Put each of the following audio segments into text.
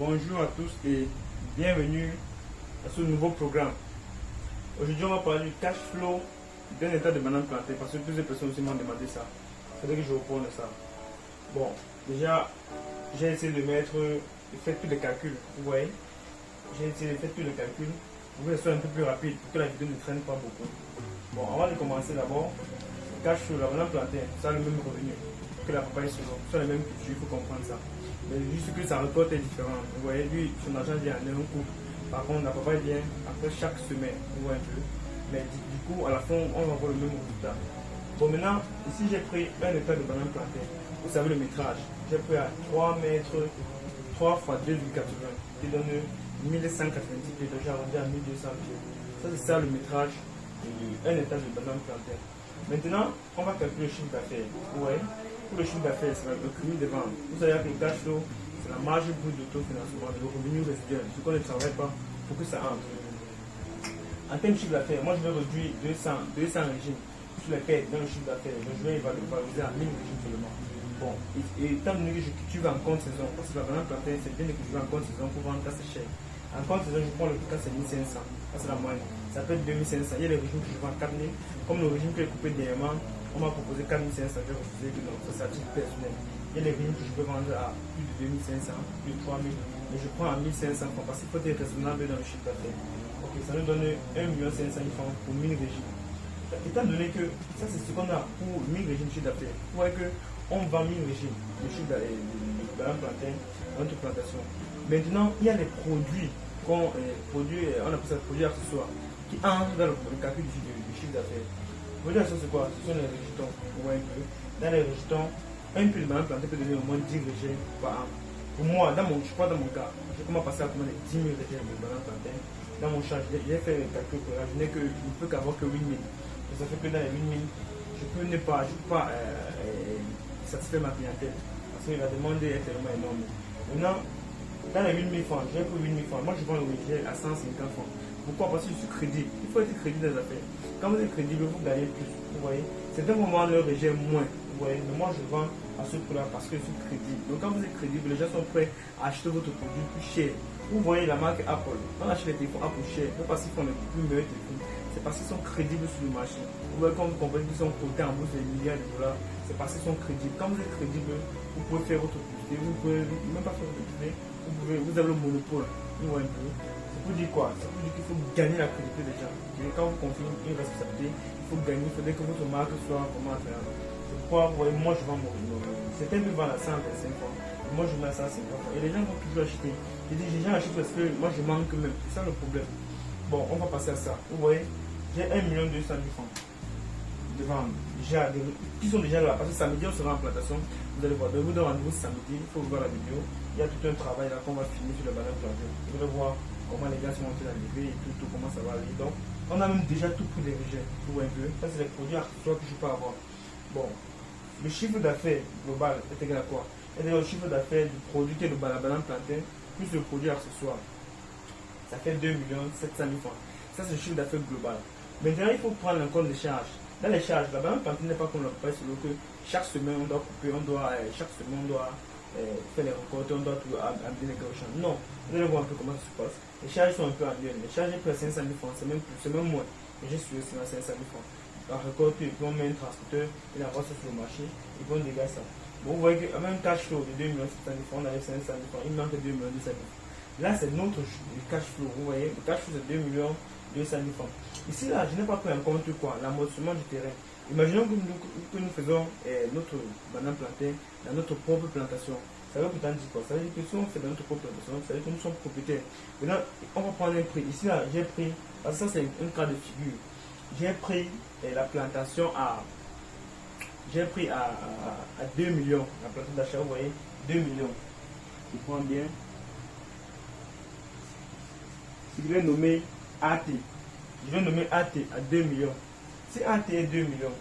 Bonjour à tous et bienvenue à ce nouveau programme. Aujourd'hui, on va parler du cash flow d'un état de banane plantée parce que plusieurs personnes aussi m'ont demandé ça. C'est vrai que je réponds à ça. Bon, déjà, j'ai essayé de faire tous les calculs. Vous voyez, j'ai essayé de faire tous les calculs pour que ce soit un peu plus rapide, pour que la vidéo ne traîne pas beaucoup. Bon, avant de commencer d'abord, le cash flow, la banane plantée, ça a le même revenu que la papaye solo. Ce sont les mêmes cultures, il faut comprendre ça. Mais juste que sa récolte est différente. Vous voyez, lui, son argent vient en un coup. Par contre, la papaye vient après chaque semaine. Vous voyez un peu. Mais du coup, à la fin, on va voir le même résultat. Bon, maintenant, ici, j'ai pris un état de banane plantée. Vous savez le métrage. J'ai pris à 3 mètres, 3 fois 2,80 qui donne 1190 pieds. Donc, j'ai arrondi à 1200 pieds. Ça, c'est ça le métrage d'un état de banane plantée. Maintenant, on va calculer le chiffre d'affaires. Vous voyez? Pour le chiffre d'affaires, c'est le cumul de ventes. Vous savez que le cash flow, c'est la marge brute d'autofinancement, le revenu résiduel, ce qu'on ne travaille pas pour que ça entre. En termes de chiffre d'affaires, moi je vais réduire 200 régimes sur les pertes dans le chiffre d'affaires. Donc je vais valoriser à 1000 régimes seulement. Bon, et étant donné que je cultive en compte saison, parce que la banane plantain, c'est bien de cultiver en compte saison pour vendre quand c'est cher. En compte saison, je prends le cas, c'est 1500. Ça c'est la moyenne. Ça peut être 2500. Il y a des régimes que je vends 4000. Comme le régime que j'ai coupé dernièrement, on m'a proposé 4500, j'ai refusé que non, ça c'est à titre personnel. Il y a des régimes que je peux vendre à plus de 2500, plus de 3000, mais je prends à 1500 francs parce qu'il faut être raisonnable dans le chiffre d'affaires. Ok, ça nous donne 1 500 000 francs pour 1000 régimes. Étant donné que ça c'est ce qu'on a pour 1000 régimes de chiffre d'affaires, vous voyez qu'on vend 1000 régimes de chiffre d'affaires de banane plantain dans notre plantation. Maintenant, il y a les produits on appelle ça produits accessoires qui entrent dans le calcul du chiffre d'affaires. Les produits accessoires, c'est quoi? Ce sont les rejetons. Vous voyez un peu. Dans les rejetons, un pull de banane plantée peut donner au moins 10 rejets par an. Pour moi, je crois dans mon cas, je commence à passer à commander 10 000 rejets de banane plantée. Dans mon champ, j'ai fait le calcul pour là, je ne peux qu'avoir que 8 000. Et ça fait que dans les 8 000, je ne peux pas satisfaire ma clientèle. Parce que la demande est tellement énorme. Maintenant, dans les 8 000 francs, j'ai pris 8 000 francs. Moi, je vends le rejet à 150 francs. Pourquoi? Parce que je suis crédible. Il faut être crédible dans les affaires. Quand vous êtes crédible, vous gagnez plus. Vous voyez? Certains vont vendre le rejet moins. Vous voyez? Mais moi, je vends à ce prix-là parce que je suis crédible. Donc, quand vous êtes crédible, les gens sont prêts à acheter votre produit plus cher. Vous voyez la marque Apple. On achète les téléphones Apple cher. Non parce qu'ils font les plus meilleurs téléphones. C'est parce qu'ils sont crédibles sur le marché. Vous voyez, quand vous comprenez qu'ils sont cotés en bourse des milliards de dollars, c'est parce qu'ils sont crédibles. Quand vous êtes crédible, vous pouvez faire votre publicité. Vous pouvez même pas faire votre publicité. Vous avez le monopole. Vous voyez un peu. Ça veut dire quoi? Ça veut dire qu'il faut gagner la crédibilité des gens. Et quand vous confiez une responsabilité, il faut gagner. Il faudrait que votre marque soit vraiment attrayante. C'est pourquoi, vous voyez, moi je vends certains me vendent à 125 francs. Moi je mets à 150 francs. Et les gens vont toujours acheter. Je dis, les gens achètent parce que moi je manque même. C'est ça le problème. Bon, on va passer à ça. Vous voyez, j'ai 1 200 000 francs de vendre. Qui sont déjà là. Parce que samedi, on sera en plantation. Vous allez voir. Donc, vous donnez rendez-vous samedi. Il faut voir la vidéo. Il y a tout un travail là qu'on va finir sur le banane plantée. Vous allez voir comment les gars sont montés dans l'élevé et tout, comment ça va aller. Donc, on a même déjà tout pris des rejets. Vous voyez un peu. Ça, c'est les produits accessoires que je peux avoir. Bon, le chiffre d'affaires global est égal à quoi? C'est le chiffre d'affaires du produit qui est la banane plantée plus le produit accessoire. Ça fait 2 700 000 francs. Ça, c'est le chiffre d'affaires global. Maintenant, il faut prendre en compte les charges. Dans les charges, la banane plantée n'est pas comme la papaye, c'est que chaque semaine, on doit couper, chaque semaine, on doit faire les récoltes, on doit tout amener les gros champs. Non, vous allez voir un peu comment ça se passe. Les charges sont un peu annuelles. Les charges, j'ai pris 500 000 francs, c'est même plus, c'est même moins. Et j'ai suivi 500 000 francs. La récolte, puis on met un transporteur, il envoie ça sur le marché, ils vont dégager ça. Bon, vous voyez que même cash flow de 2 700 000 francs, on avait 500 000 francs, il manque 2 200 000 francs. Là, c'est notre cash flow, vous voyez, le cash flow c'est 2 200 000 francs. Ici, là, je n'ai pas pris en compte quoi, l'amortissement du terrain. Imaginons que nous faisons notre banane plantée dans notre propre plantation. Ça veut pourtant dire quoi? Ça veut dire que si on fait dans notre propre plantation, ça veut dire que nous sommes propriétaires. Maintenant, on va prendre un prix. Ici, là, j'ai pris, parce que ça, c'est un cas de figure. J'ai pris la plantation à 2 millions. La plantation d'achat, vous voyez, 2 millions. Je prends bien. Si je vais nommer AT, je vais nommer AT à 2 millions. Si AT est 2 millions,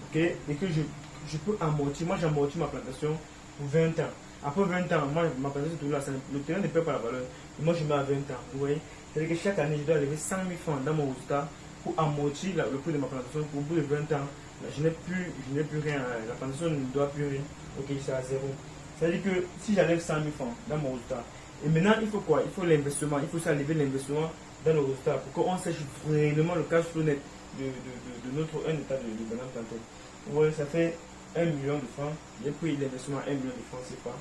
ok, et que je peux amortir, moi j'amortis ma plantation pour 20 ans. Après 20 ans, moi ma plantation est toujours là, le terrain ne perd pas la valeur. Et moi je mets à 20 ans, vous voyez. C'est-à-dire que chaque année, je dois lever 100 000 francs dans mon résultat pour amortir le prix de ma plantation. Pour bout de 20 ans, là, je n'ai plus rien, la plantation ne doit plus rien. Ok, c'est à zéro. C'est-à-dire que si j'enlève 100 000 francs dans mon résultat, Et maintenant, il faut quoi? Il faut l'investissement. Il faut ça lever l'investissement dans le résultat pour qu'on sache vraiment le cash flow net de notre un état de banane plantain. Ouais, ça fait 1 million de francs. J'ai pris l'investissement à 1 million de francs, c'est pas.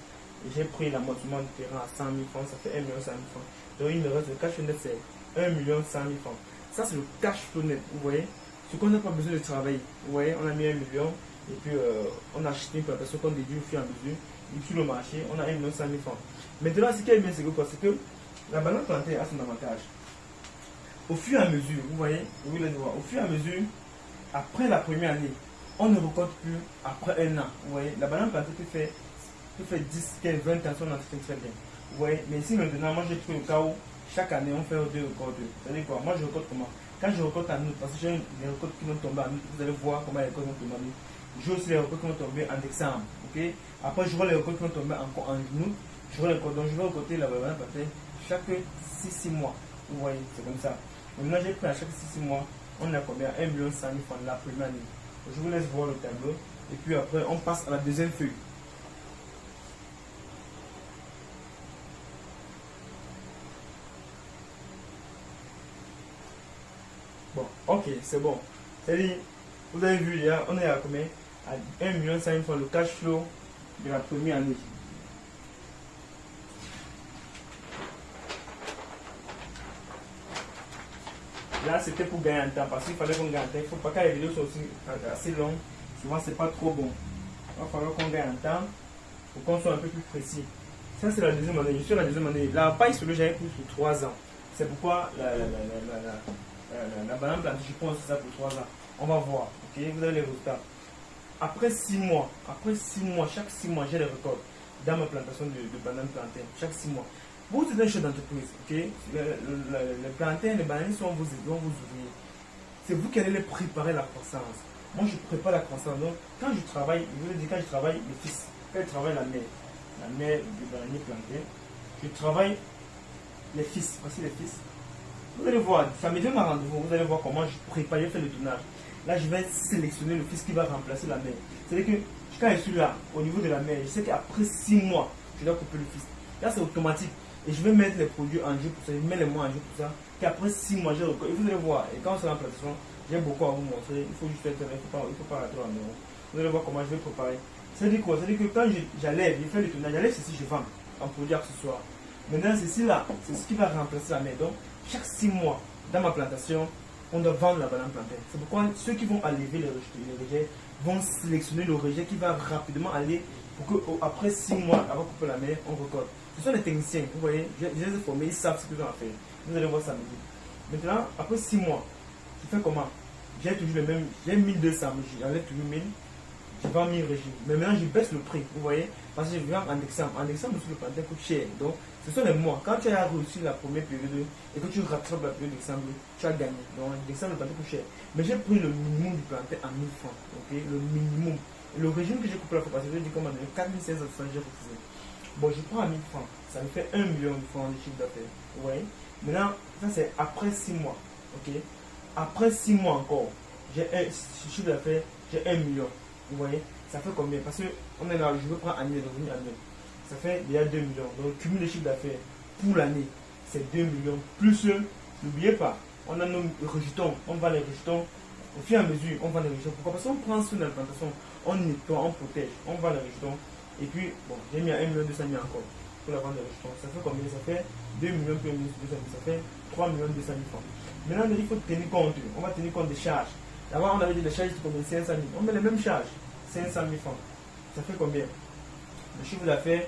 Et j'ai pris l'amortissement du terrain à 100 000 francs, ça fait 1 100 000 francs. Donc il me reste le cash flow net, c'est 1 100 000 francs. Ça, c'est le cash flow net, vous voyez. Ce qu'on n'a pas besoin de travailler. Vous voyez, on a mis 1 million et puis on a acheté une plantation qu'on déduit au fur et à mesure. Et sur le marché, on a 1 100 000 francs. Maintenant, ce qui est bien, c'est que la banane plantée a son avantage. Au fur et à mesure, vous voyez, vous voulez le voir, au fur et à mesure, après la première année, on ne récolte plus après un an. Vous voyez, la banane plantée peut faire 10, 15, 20 ans, on entretient très bien. Vous voyez, mais ici maintenant, moi j'ai pris le cas où chaque année on fait 2 récoltes. C'est-à-dire quoi? Moi je récolte comment? Quand je récolte en août, parce que j'ai des récoltes qui vont tomber en août, vous allez voir comment les récoltes vont tomber en août. J'ai aussi les récoltes qui vont tomber en décembre. Ok? Après, je vois les récoltes qui vont tomber encore en août. Je vois les récoltes, donc je vais récolter la banane plantée chaque 6 mois. Vous voyez, c'est comme ça. Maintenant, j'ai pris à chaque 6 mois, on a combien? 1 100 000 francs la première année. Je vous laisse voir le tableau. Et puis après, on passe à la deuxième feuille. Bon, ok, c'est bon. C'est-à-dire, vous avez vu, là, on est à combien? À 1 100 000 francs le cash flow de la première année. Là, c'était pour gagner en temps, parce qu'il fallait qu'on gagne en temps. Il ne faut pas que les vidéos soient aussi assez longues. Souvent, c'est pas trop bon. Il va falloir qu'on gagne en temps pour qu'on soit un peu plus précis. Ça, c'est la deuxième année. Je suis à la deuxième année. La paille sur le j'avais pris pour 3 ans. C'est pourquoi la banane plantée, je pense que c'est ça pour 3 ans. On va voir. Ok, vous avez les résultats. Après 6 mois, chaque 6 mois, j'ai les récoltes dans ma plantation de bananes plantées. Chaque 6 mois. Vous êtes un chef d'entreprise, ok? Les plantains, les bananes sont vos ouvriers. C'est vous qui allez les préparer la croissance. Moi, je prépare la croissance. Donc, quand je travaille, je veux dire, quand je travaille, le fils, quand je travaille la mère du bananier planté, je travaille les fils, voici les fils. Vous allez voir, ça me donne un rendez-vous, vous allez voir comment je prépare, je fais le tournage. Là, je vais sélectionner le fils qui va remplacer la mère. C'est-à-dire que quand je suis là, au niveau de la mère, je sais qu'après 6 mois, je dois couper le fils. Là, c'est automatique. Et je vais mettre les produits en jeu pour ça, je mets les mois en jeu pour ça. Qu'après 6 mois, je recolle. Et vous allez voir, et quand on sera en plantation, j'ai beaucoup à vous montrer. Il faut juste être, il ne faut pas rater la maison. Vous allez voir comment je vais préparer. C'est-à-dire quoi? C'est-à-dire que quand j'enlève, je fais le tournage, j'enlève ceci, je vends en produit accessoire. Maintenant, ceci là, c'est ce qui va remplacer la mère. Donc, chaque 6 mois, dans ma plantation, on doit vendre la banane plantain. C'est pourquoi ceux qui vont enlever les rejets vont sélectionner le rejet qui va rapidement aller pour qu'après 6 mois, avant de couper la mer, on récolte. Ce sont les techniciens, vous voyez, je les ai formés, ils savent ce qu'ils ont à faire. Vous allez voir ça maintenant, après 6 mois, je fais comment? J'ai toujours le même, j'ai 1200, j'enlève toujours 1000, je vends 1000 régime. Mais maintenant, je baisse le prix, vous voyez, parce que je vends en décembre. En décembre, le plantain coûte cher. Donc, ce sont les mois. Quand tu as réussi la première période et que tu rattrapes la période de décembre, tu as gagné. Donc, en décembre, le plantain coûte cher. Mais j'ai pris le minimum du plantain à 1000 francs. Ok, le minimum. Et le régime que j'ai coupé la fois passée, je dis comment donner 4500 francs, j'ai refusé. Bon, je prends à 1000 francs. Ça me fait 1 million de francs de chiffre d'affaires. Vous voyez? Maintenant, ça c'est après 6 mois. Ok? Après 6 mois encore, j'ai un chiffre d'affaires, j'ai 1 million. Vous voyez? Ça fait combien? Parce que on est là, je veux prendre année, revenu annuel. Ça fait déjà 2 millions. Donc, le cumul de chiffre d'affaires pour l'année, c'est 2 millions. Plus, n'oubliez pas, on a nos rejetons. On va les rejetons au fur et à mesure. On va les rejetons. Pourquoi? Parce qu'on prend sur l'implantation, on nettoie, on protège, on va les rejetons. Et puis, bon, j'ai mis à 1 million 200 000 encore pour la vente des rejetons. Ça fait combien? Ça fait 2 millions plus 1 million 200 000. Ça fait 3 millions 200 000 francs. Maintenant, il faut tenir compte. On va tenir compte des charges. D'abord, on avait dit les charges, c'est combien? 500 000. On met les mêmes charges. 500 000 francs. Ça fait combien? Le chiffre d'affaires,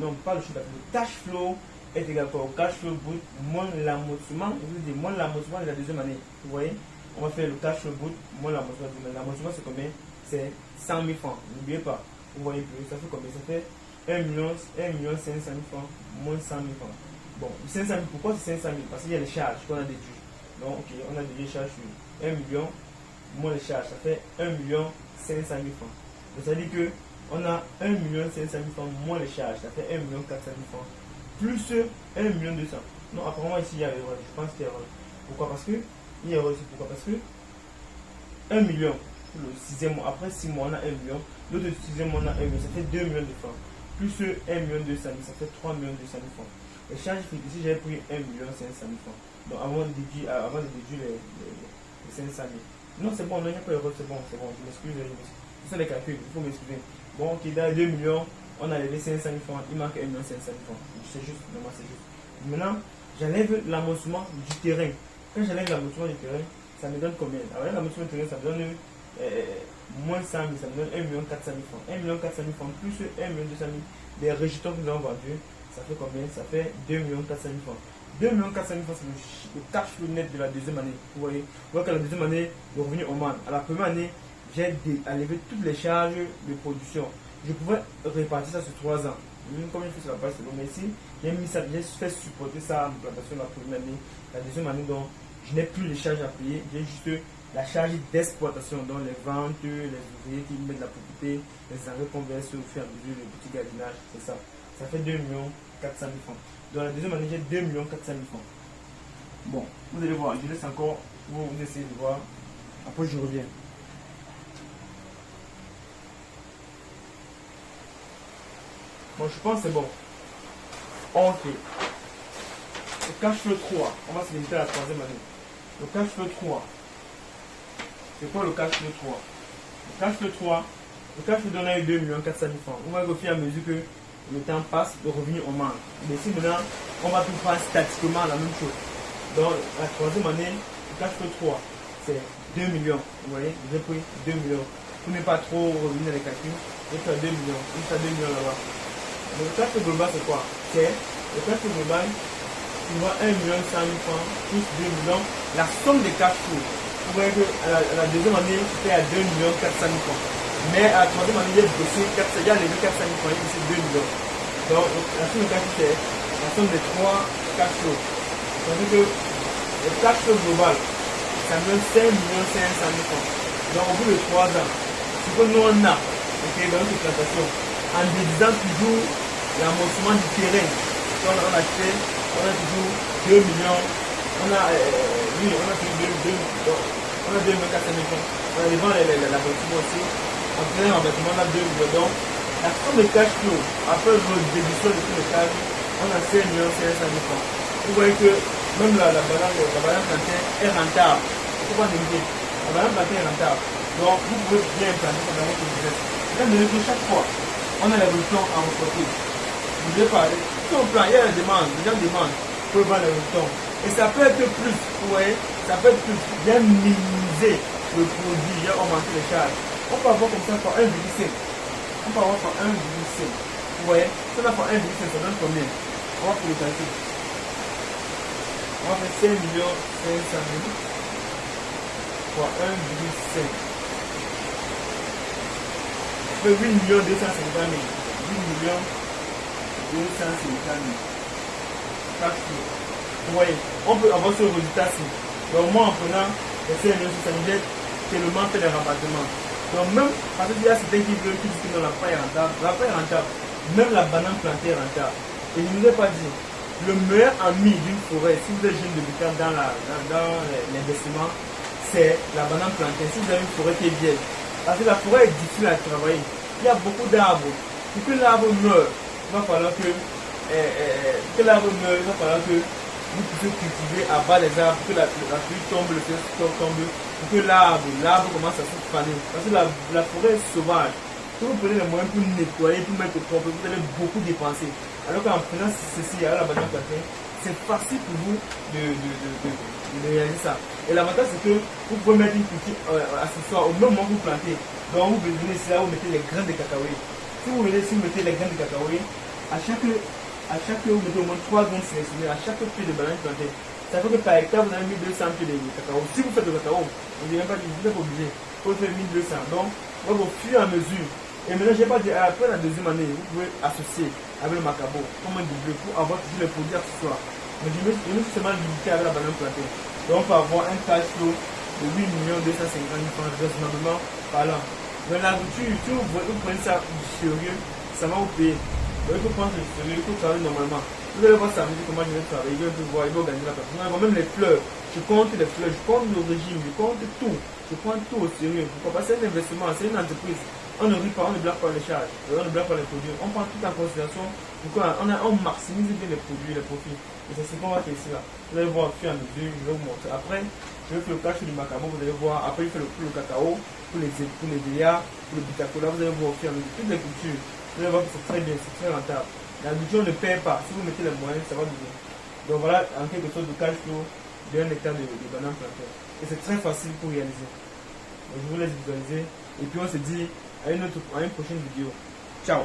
non, pas le chiffre d'affaires, le cash flow est égal au cash flow brut moins l'amortissement. Je veux dire, moins l'amortissement de la deuxième année. Vous voyez? On va faire le cash flow brut moins l'amortissement. L'amortissement, c'est combien? C'est 100 000 francs. N'oubliez pas. Vous voyez plus, ça fait combien? Ça fait 1 million 500 000 francs moins 100 000 francs. Bon, 500 000, pourquoi c'est 500 000? Parce qu'il y a les charges qu'on a déduites. Donc, ok, on a déduit les charges sur 1 million moins les charges. Ça fait 1 million 500 000 francs. Donc, ça veut dire qu'on a 1 million 500 000 francs moins les charges. Ça fait 1 million 400 000 francs. Plus 1 million 200. Non, apparemment, ici, il y a erreur. Je pense qu'il y a erreur. Pourquoi? Parce que, il y a erreur ici. Pourquoi? Parce que 1 million. Le 6e mois, après 6 mois, on a 1 million. L'autre 6e mois, on a 1 million. Ça fait 2 millions de francs. plus 1 200 000, ça fait 3 200 000 francs. Les charges fixes, ici j'avais pris 1 500 000 francs. Donc avant de déduire les 500 000. Non, c'est bon, non, il n'y a pas d'erreur, c'est bon, je m'excuse. C'est ça les calculs, il faut m'excuser. Bon, ok, dans les 2 millions, on a levé 500 000 francs, il manque 1 500 000 francs. C'est juste, vraiment, c'est juste. Maintenant, j'enlève l'amortissement du terrain. Quand j'enlève l'amortissement du terrain, ça me donne combien? Alors, l'amortissement du terrain, ça me donne moins 100 000, ça me donne 1 400 000 francs. 1 400 000 francs plus 1 200 000 des rejetons que nous avons vendus, ça fait combien? Ça fait 2 400 000 francs. 2 400 000 francs, c'est le cash flow net de la deuxième année. Vous voyez que la deuxième année, le revenu augmente. À la première année, j'ai enlevé toutes les charges de production. Je pouvais répartir ça sur 3 ans. Même comme je fais sur la base de l'eau, mais ici, j'ai fait supporter ça à ma plantation la première année. La deuxième année, donc, je n'ai plus les charges à payer. J'ai juste la charge d'exploitation, donc les ventes, les ouvriers qui mettent la propriété, les engrais qu'on verse au fur et à mesure, le petit gardinage, c'est ça. Ça fait 2 400 000 francs. Dans la deuxième année, j'ai 2 400 000 francs. Bon, vous allez voir, je laisse encore, vous essayez de voir. Après, je reviens. Bon, je pense que c'est bon. Ok. Le cash flow 3. On va se limiter à la troisième année. Le cash flow 3. C'est quoi le cash flow 3? Le cash flow 3. Le cash flow donne 2 400 000 francs. On va au fur et à mesure que le temps passe, le revenu augmente. Mais si maintenant, on va tout faire statiquement la même chose. Dans la troisième année, le cash flow 3, c'est 2 millions. Vous voyez, j'ai pris 2 millions. Vous n'êtes pas trop revenu dans les calculs. J'ai fait 2 millions. J'ai fait 2 millions là-bas. Le cash flow global, c'est quoi? C'est le cash flow global, tu vois 1 100 000 francs plus 2 millions. La somme des cash flows. Vous voyez qu'à la deuxième année, c'était à 2 400 000 francs. Mais à la troisième année, j'ai baissé 400 000, il y a levé 400 000 francs, il y a 2 millions. Donc, la somme des cash flows, c'est la somme des 3 cash flows. C'est-à-dire que le cash flow global, ça me donne 5 500 000 francs. Donc, au bout de 3 ans, ce que nous on a, okay, dans notre plantation, en déduisant toujours l'amortissement du terrain qu'on a acheté, on a toujours 2 millions, on a, oui, on a toujours 2 400 000 francs. On a devant l'amortissement aussi, en faisant l'amortissement, on a 2 millions. Donc, la somme de cash flow, après notre déduction de tout le cash, on a 5 500 000 francs. Vous voyez que même la banane plantain est rentable. Il ne faut pas négliger. La banane plantain est rentable. Donc, vous pouvez bien implanter ça dans votre business. Même que chaque fois, on a l'évolution en entreprise. Vous devez parler. Tout au plan, il y a la demande. Les gens demandent pour vendre l'évolution. Et ça peut être plus. Vous voyez, ça peut être plus. Bien minimiser le produit, bien augmenter les charges. On peut avoir comme ça pour 1,5. On peut avoir pour 1,5. Vous voyez, ça va pour 1,5, ça donne combien? On va faire le calcul. On va faire 5 500 000 fois 1,5. Ça fait 8 250 000. 8 250 000. Vous voyez, on peut avoir ce résultat-ci. Donc moi, en prenant les 5 600 000, tellement fait les rabattements. Donc même, parce qu'il y a certains qui veulent qui disent que la paille est rentable. La paille est rentable. Même la banane plantée est rentable. Et je ne vous ai pas dit, le meilleur ami d'une forêt, si vous êtes jeune débutant dans l'investissement, c'est la banane plantée. Si vous avez une forêt qui est vieille, parce que la forêt est difficile à travailler. Il y a beaucoup d'arbres. Pour que l'arbre meure, il va falloir que l'arbre meure, il va falloir que vous puissiez cultiver à bas les arbres, pour que la pluie tombe, le ciel tombe, pour que l'arbre commence à se faner. Parce que la forêt est sauvage. Si vous prenez les moyens pour nettoyer, pour mettre au propre, vous allez beaucoup dépenser. Alors qu'en prenant ceci à la banane plantée, c'est facile pour vous de réaliser ça. Et l'avantage, c'est que vous pouvez mettre une petite accessoire au même moment que vous plantez. Donc vous venez ici, là, vous mettez les graines de cacahuètes. Si vous venez ici, vous mettez les graines de cacahuètes, à chaque vous mettez au moins 3 graines sélectionnées, à chaque pied de banane plantée. Ça fait que par hectare, vous avez 1200 pieds de cacao. Si vous faites le cacao, vous n'êtes pas obligé. Vous pouvez faire 1200. Donc, au fur et à mesure. Et maintenant, je n'ai pas dit, après la deuxième année, vous pouvez associer avec le macabo, comme un double, pour avoir toujours les produits accessoires. Mais je me suis seulement limité avec la banane plantée. Donc, on peut avoir un cash flow de 8 250 000 francs raisonnablement parlant. Mais l'agriculture, si vous prenez ça du sérieux, ça va vous payer. Donc, il faut prendre le sérieux, il faut travailler normalement. Vous allez voir samedi comment je vais travailler, il va voir, il va organiser la personne. Même les fleurs, je compte les fleurs, je compte le régime, je compte tout. Je prends tout au sérieux. Pourquoi? Parce que c'est un investissement, c'est une entreprise. On ne rit pas, on ne blague pas les charges, on ne blague pas les produits. On prend tout en considération. Pourquoi on maximise bien les produits, les profits. Et c'est ce qu'on va faire ici là. Vous allez voir au fur et à mesure, je vais vous montrer. Après, je vais faire le cache du macabo, vous allez voir. Après, je fais pour le cacao, pour les DA, pour le bitacola, vous allez voir au fur et à mesure. Toutes les cultures, vous allez voir que c'est très bien, c'est très rentable. La culture ne perd pas. Si vous mettez les moyens, ça va donner. Donc voilà, en quelque sorte de cash flow d'un hectare de bananes plantains. Et c'est très facile pour réaliser. Donc je vous laisse visualiser. Et puis on se dit à une prochaine vidéo. Ciao.